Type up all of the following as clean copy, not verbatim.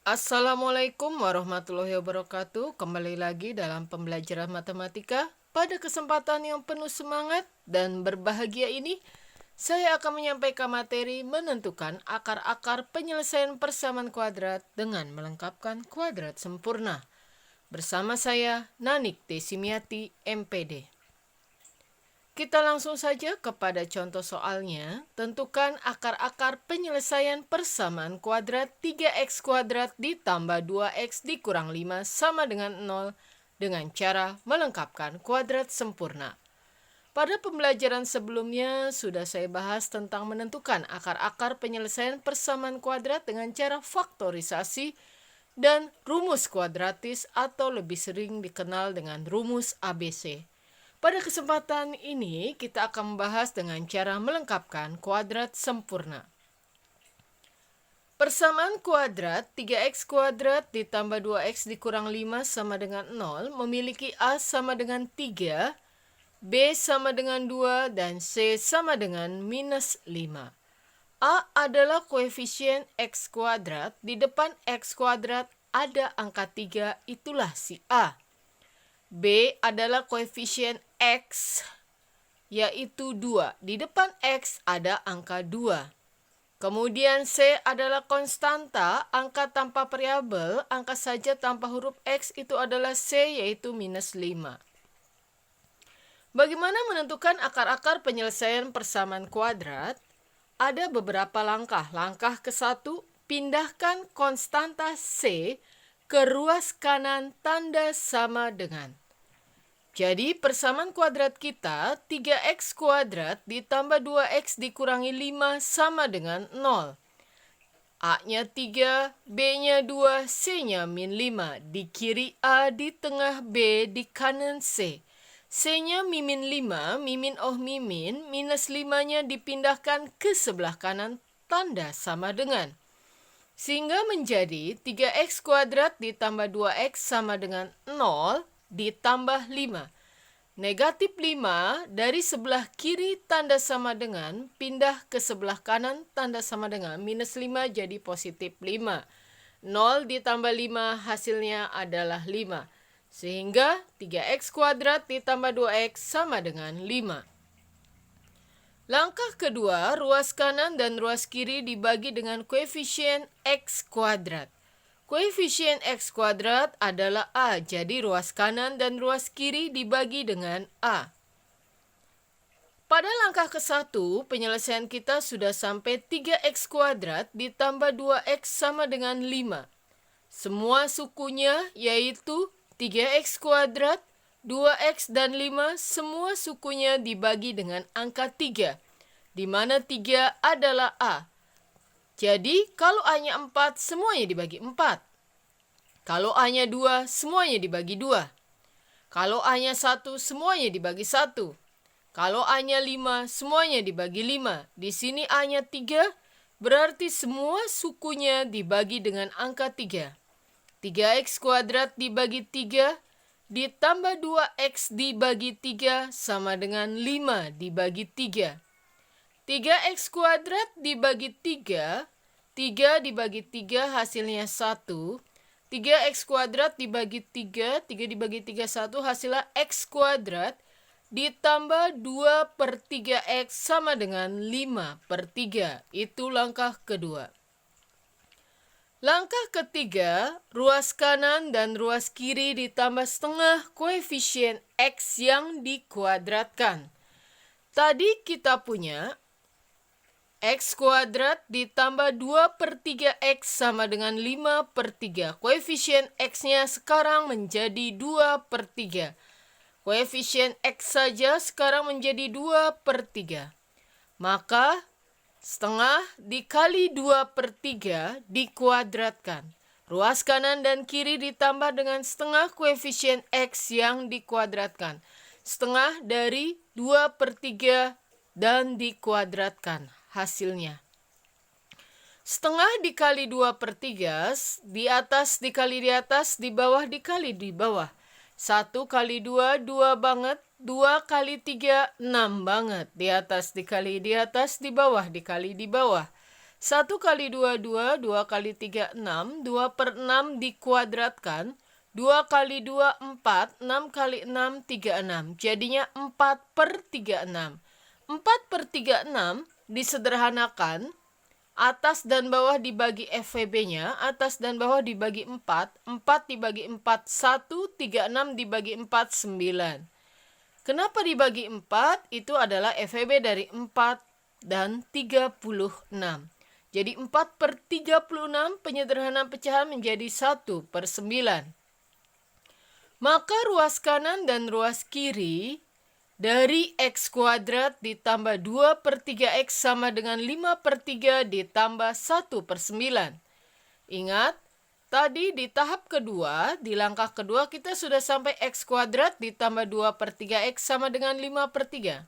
Assalamualaikum warahmatullahi wabarakatuh. Kembali lagi dalam pembelajaran matematika. Pada kesempatan yang penuh semangat dan berbahagia ini, saya akan menyampaikan materi menentukan akar-akar penyelesaian persamaan kuadrat dengan melengkapkan kuadrat sempurna. Bersama saya, Nanik Desimiati, MPD. Kita langsung saja kepada contoh soalnya. Tentukan akar-akar penyelesaian persamaan kuadrat 3x kuadrat ditambah 2x dikurang 5 sama dengan 0 dengan cara melengkapkan kuadrat sempurna. Pada pembelajaran sebelumnya sudah saya bahas tentang menentukan akar-akar penyelesaian persamaan kuadrat dengan cara faktorisasi dan rumus kuadratis atau lebih sering dikenal dengan rumus ABC. Pada kesempatan ini, kita akan membahas dengan cara melengkapkan kuadrat sempurna. Persamaan kuadrat 3x kuadrat ditambah 2x dikurang 5 sama dengan 0 memiliki A sama dengan 3, B sama dengan 2, dan C sama dengan minus 5. A adalah koefisien x kuadrat, di depan x kuadrat ada angka 3, itulah si A. B adalah koefisien X, yaitu 2. Di depan X ada angka 2. Kemudian C adalah konstanta, angka tanpa variabel, angka saja tanpa huruf X itu adalah C, yaitu minus 5. Bagaimana menentukan akar-akar penyelesaian persamaan kuadrat? Ada beberapa langkah. Langkah ke-1, pindahkan konstanta C ke ruas kanan tanda sama dengan. Jadi persamaan kuadrat kita 3x kuadrat ditambah 2x dikurangi 5 sama dengan 0. A-nya 3, B-nya 2, C-nya min 5. Di kiri A, di tengah B, di kanan C. C-nya mimin 5, mimin mimin, minus 5-nya dipindahkan ke sebelah kanan tanda sama dengan. Sehingga menjadi 3x kuadrat ditambah 2x sama dengan 0 ditambah 5. Negatif 5 dari sebelah kiri tanda sama dengan, pindah ke sebelah kanan tanda sama dengan. Minus 5 jadi positif 5. 0 ditambah 5 hasilnya adalah 5. Sehingga 3x kuadrat ditambah 2x sama dengan 5. Langkah kedua, ruas kanan dan ruas kiri dibagi dengan koefisien x kuadrat. Koefisien x kuadrat adalah A, jadi ruas kanan dan ruas kiri dibagi dengan A. Pada langkah ke-1, penyelesaian kita sudah sampai 3x kuadrat ditambah 2x sama dengan 5. Semua sukunya yaitu 3x kuadrat, 2x dan 5 semua sukunya dibagi dengan angka 3, di mana 3 adalah A. Jadi, kalau A-nya 4, semuanya dibagi 4. Kalau A-nya 2, semuanya dibagi 2. Kalau A-nya 1, semuanya dibagi 1. Kalau A-nya 5, semuanya dibagi 5. Di sini A-nya 3, berarti semua sukunya dibagi dengan angka 3. 3x kuadrat dibagi 3 ditambah 2x dibagi 3 sama dengan 5 dibagi 3. 3x kuadrat dibagi 3, 3 dibagi 3 hasilnya 1. 3x kuadrat dibagi 3, 3 dibagi 3, 1 hasilnya x kuadrat ditambah 2 per 3x sama dengan 5 per 3. Itu langkah kedua. Langkah ketiga, ruas kanan dan ruas kiri ditambah setengah koefisien x yang dikuadratkan. Tadi kita punya x kuadrat ditambah 2 per 3x sama dengan 5 per 3. Koefisien x-nya sekarang menjadi 2 per 3. Koefisien x saja sekarang menjadi 2 per 3. Maka setengah dikali 2 per 3 dikuadratkan. Ruas kanan dan kiri ditambah dengan setengah koefisien x yang dikuadratkan. Setengah dari 2 per 3 dan dikuadratkan hasilnya. Setengah dikali 2 per 3, di atas dikali di atas, di bawah dikali di bawah. 1 kali 2, 2 banget. 2 kali 3, 6 banget. Di atas dikali di atas, di bawah dikali di bawah. 1 kali 2, 2. 2 kali 3, 6. 2 per 6 dikuadratkan. 2 kali 2, 4. 6 kali 6, 36. Jadinya 4 per 36. 4 per 36 disederhanakan. Atas dan bawah dibagi FVB-nya. Atas dan bawah dibagi 4. 4 dibagi 4, 1. 36 dibagi 4, 9. Kenapa dibagi 4? Itu adalah FVB dari 4 dan 36. Jadi 4 per 36 penyederhanaan pecahan menjadi 1 per 9. Maka ruas kanan dan ruas kiri dari X kuadrat ditambah 2 per 3X sama dengan 5 per 3 ditambah 1 per 9. Ingat, tadi di tahap kedua, di langkah kedua kita sudah sampai X kuadrat ditambah 2 per 3X sama dengan 5 per 3.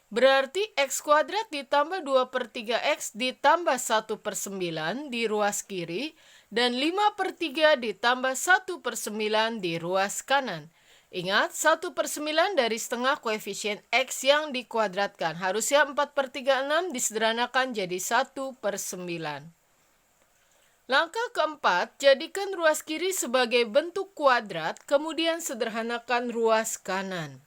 Berarti X kuadrat ditambah 2 per 3X ditambah 1 per 9 di ruas kiri dan 5 per 3 ditambah 1 per 9 di ruas kanan. Ingat, 1 per 9 dari setengah koefisien X yang dikuadratkan. Harusnya 4 per 36 disederhanakan jadi 1 per 9. Langkah keempat, jadikan ruas kiri sebagai bentuk kuadrat, kemudian sederhanakan ruas kanan.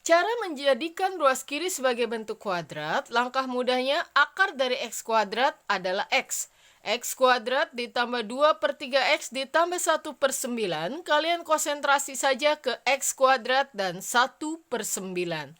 Cara menjadikan ruas kiri sebagai bentuk kuadrat, langkah mudahnya akar dari X kuadrat adalah X. X kuadrat ditambah 2 per 3X ditambah 1 per 9. Kalian konsentrasi saja ke X kuadrat dan 1 per 9.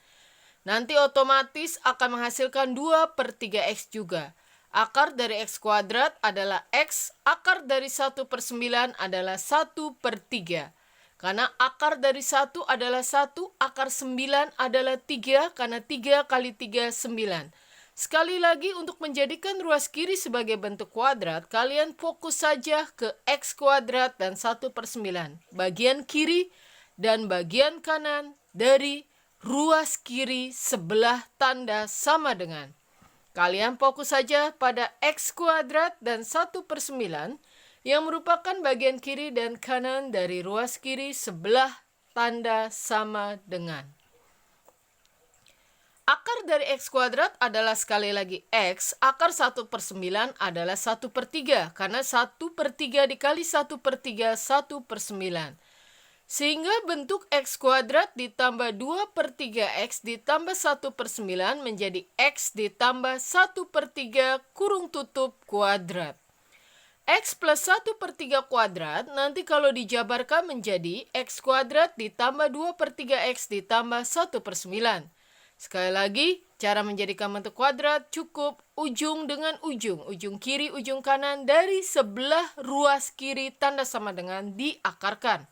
Nanti otomatis akan menghasilkan 2 per 3X juga. Akar dari X kuadrat adalah X. Akar dari 1 per 9 adalah 1 per 3. Karena akar dari 1 adalah 1, akar 9 adalah 3, karena 3 kali 3, 9. Sekali lagi, untuk menjadikan ruas kiri sebagai bentuk kuadrat, kalian fokus saja ke X kuadrat dan 1 per 9. Bagian kiri dan bagian kanan dari ruas kiri sebelah tanda sama dengan. Kalian fokus saja pada X kuadrat dan 1 per 9 yang merupakan bagian kiri dan kanan dari ruas kiri sebelah tanda sama dengan. Akar dari X kuadrat adalah sekali lagi X, akar 1 per 9 adalah 1 per 3, karena 1 per 3 dikali 1 per 3, 1 per 9. Sehingga bentuk X kuadrat ditambah 2 per 3X ditambah 1 per 9 menjadi X ditambah 1 per 3 kurung tutup kuadrat. X plus 1 per 3 kuadrat nanti kalau dijabarkan menjadi X kuadrat ditambah 2 per 3X ditambah 1 per 9. Sekali lagi, cara menjadikan bentuk kuadrat cukup ujung dengan ujung. Ujung kiri, ujung kanan dari sebelah ruas kiri tanda sama dengan diakarkan.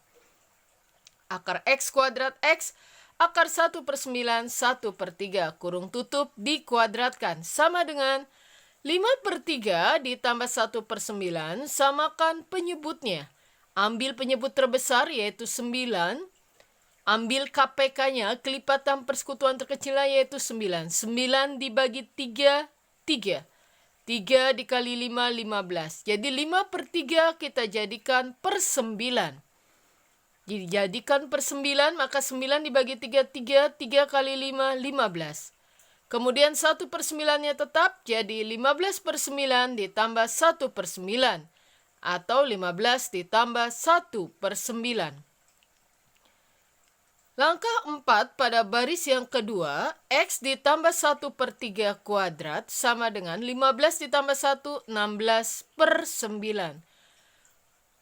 Akar X kuadrat X, akar 1 per 9, 1 per 3, kurung tutup dikuadratkan. Sama dengan 5 per 3 ditambah 1 per 9, samakan penyebutnya. Ambil penyebut terbesar yaitu 9. Ambil KPK-nya, kelipatan persekutuan terkecilnya yaitu 9. 9 dibagi 3, 3. 3 dikali 5, 15. Jadi 5 per 3 kita jadikan per 9. Dijadikan per 9, maka 9 dibagi 3, 3. 3 kali 5, 15. Kemudian 1 per 9-nya tetap, jadi 15 per 9 ditambah 1 per 9. Atau 15 ditambah 1 per 9. Langkah 4 pada baris yang kedua, X ditambah 1 per 3 kuadrat sama dengan 15 ditambah 1, 16 per 9.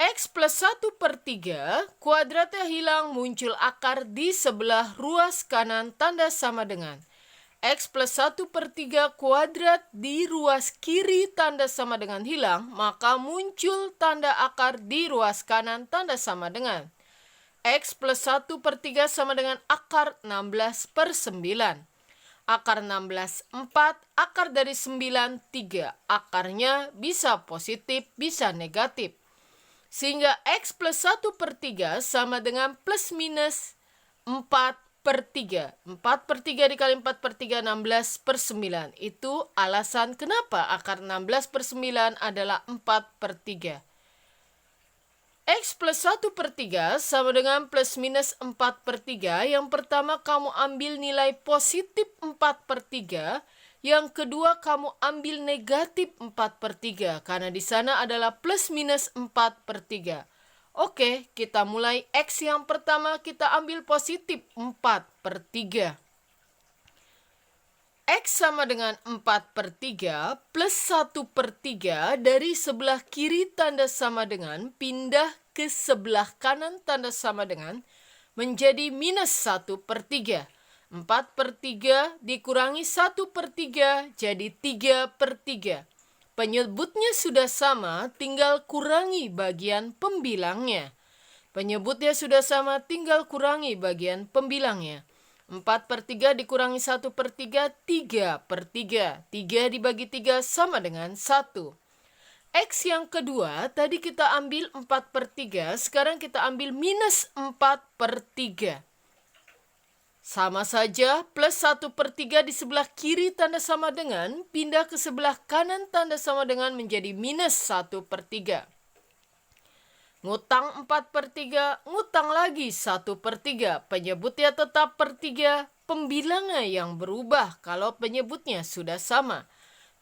X plus 1 per 3, kuadratnya hilang, muncul akar di sebelah ruas kanan tanda sama dengan. X plus 1 per 3 kuadrat di ruas kiri tanda sama dengan hilang, maka muncul tanda akar di ruas kanan tanda sama dengan. X plus 1 per 3 sama dengan akar 16 per 9. Akar 16, 4. Akar dari 9, 3. Akarnya bisa positif, bisa negatif. Sehingga X plus 1 per 3 sama dengan plus minus 4 per 3. 4 per 3 dikali 4 per 3, 16 per 9. Itu alasan kenapa akar 16 per 9 adalah 4 per 3. X plus 1 per 3 sama dengan plus minus 4 per 3. Yang pertama kamu ambil nilai positif 4 per 3. Yang kedua, kamu ambil negatif 4/3 karena di sana adalah plus minus 4/3. Oke, kita mulai. X yang pertama kita ambil positif 4/3. X sama dengan 4/3 plus 1/3 dari sebelah kiri tanda sama dengan pindah ke sebelah kanan tanda sama dengan menjadi minus 1/3. 4/3 dikurangi 1/3 jadi 3/3. Penyebutnya sudah sama, tinggal kurangi bagian pembilangnya. Penyebutnya sudah sama, tinggal kurangi bagian pembilangnya. 4/3 dikurangi 1/3, 3/3. 3 dibagi 3 sama dengan 1. X yang kedua, tadi kita ambil 4/3, sekarang kita ambil minus 4/3. Sama saja, plus 1/3 di sebelah kiri tanda sama dengan, pindah ke sebelah kanan tanda sama dengan menjadi minus 1/3. Ngutang 4/3, ngutang lagi 1/3. Penyebutnya tetap per 3, pembilangnya yang berubah kalau penyebutnya sudah sama.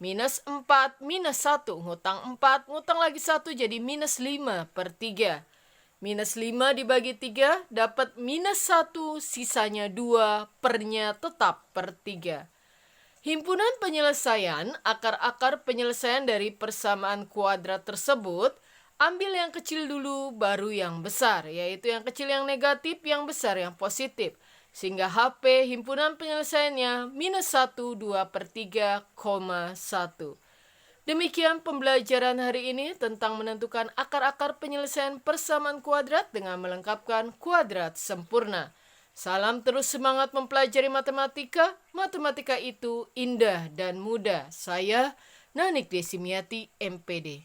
Minus 4, minus 1, ngutang 4, ngutang lagi 1 jadi minus 5/3. Minus 5 dibagi 3 dapat minus 1, sisanya 2, pernya tetap per 3. Himpunan penyelesaian, akar-akar penyelesaian dari persamaan kuadrat tersebut, ambil yang kecil dulu, baru yang besar, yaitu yang kecil yang negatif, yang besar yang positif. Sehingga HP himpunan penyelesaiannya minus 1, 2/3,1. Demikian pembelajaran hari ini tentang menentukan akar-akar penyelesaian persamaan kuadrat dengan melengkapkan kuadrat sempurna. Salam terus semangat mempelajari matematika. Matematika itu indah dan mudah. Saya Nanik Desimiati, MPD.